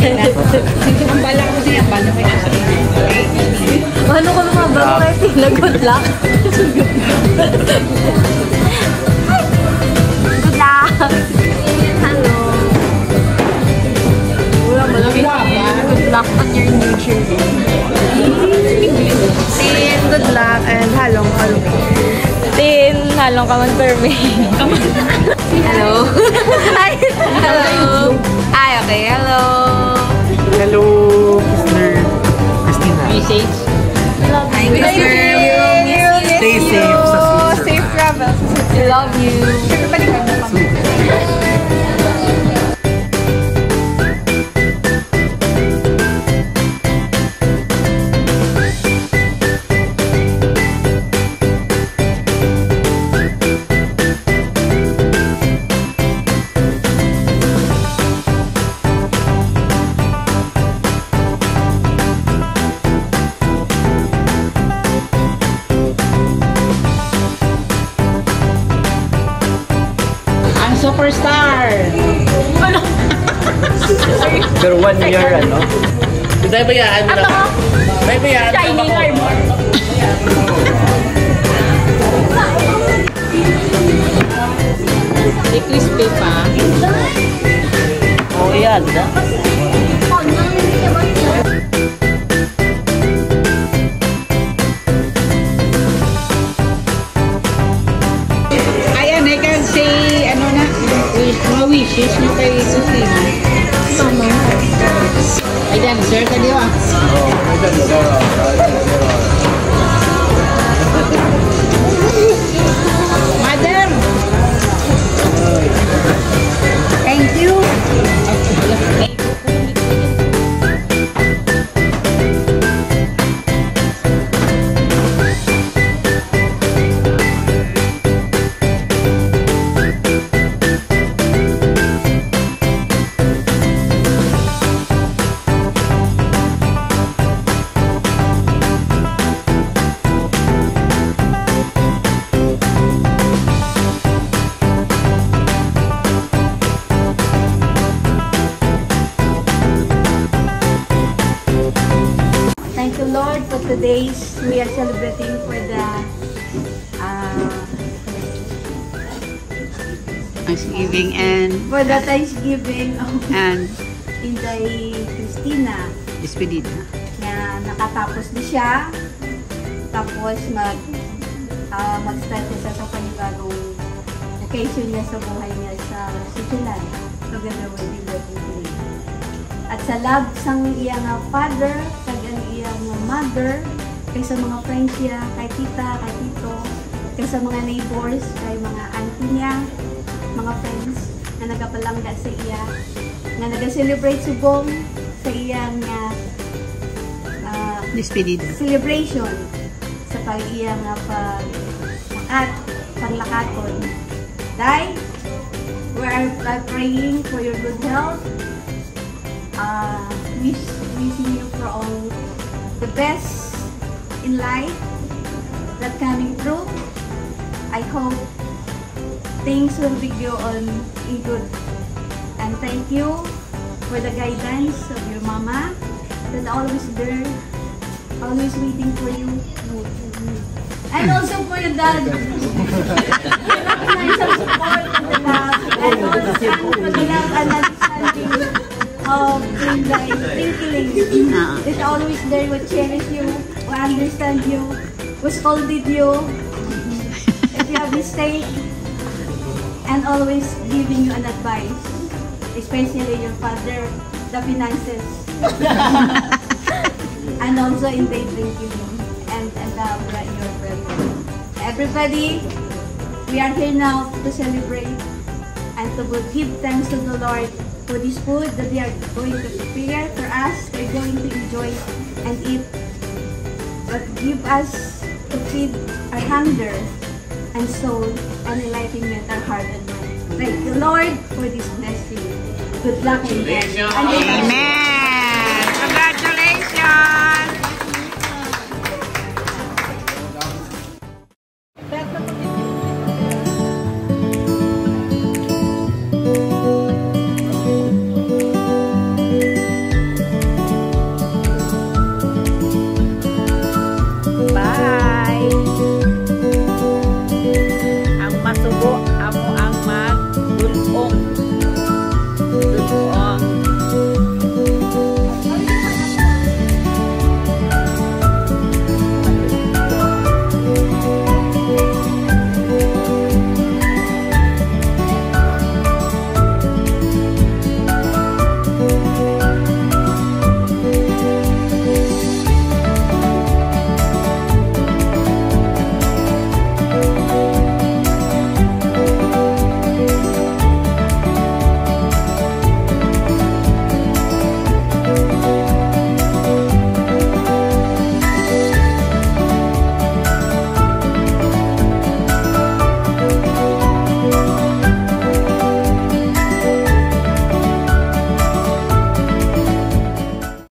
Ang bala ko siya, ang bala ko siya. Ano ko naman, bago kayo sila, good luck. Good luck. Hello. Wala mo lang. Good luck on your new journey. Tin, good luck and halong. Tin, halong kaman per me. Hello. Hi. Hello. Ay, okay. Hello. Hello, Mr. Christina. Be safe. Hi, Mr. Stay safe sa Switzerland. Safe travels. We love you. Balikan mo kami. Superstar! Ano? Pero 1 year, ano? Dahil bayaan mo lang. Dahil bayaan mo lang. Shining armor. May crispy pa. Oh, yan. Wishes nyo kay Christina. Ay, dancer ka di ba? Oo, may dancer. Mother! Thank you. Lord, for today's we are celebrating for the Thanksgiving and and Inday Christina. Despedida. Na nakatapos na siya. Tapos mag-start na sa panibagong occasion niya sa buhay niya sa Switzerland. Together with the Lord. At sa love sang iyang father, kag ang iyang mother, kay sa mga friends niya, kay tita, kay tito, kay sa mga neighbors, kay mga auntie niya, mga friends na nagapalangga sa iya, na nag-celebrate subong sa iyang Despedida. celebration sa pag-iyang panglakaton. Dai, we are praying for your good health. Wishing you for all the best in life that coming through. I hope things will be go on in good. And thank you for the guidance of your mama that always there, always waiting for you. And also for your dad. Nice support and the love. And also for the love and understanding of thinking. It's always there, will cherish you, will understand you, will scolded you if you have mistake, and always giving you an advice, especially your father, the finances, and also in daydreaming and your brother. Everybody, we are here now to celebrate and to give thanks to the Lord for this food that they are going to prepare for us. We're going to enjoy and eat. But give us to feed our hunger and soul and enlightenment our heart and mind. Thank you, Lord, for this blessing. Good luck in life. Amen.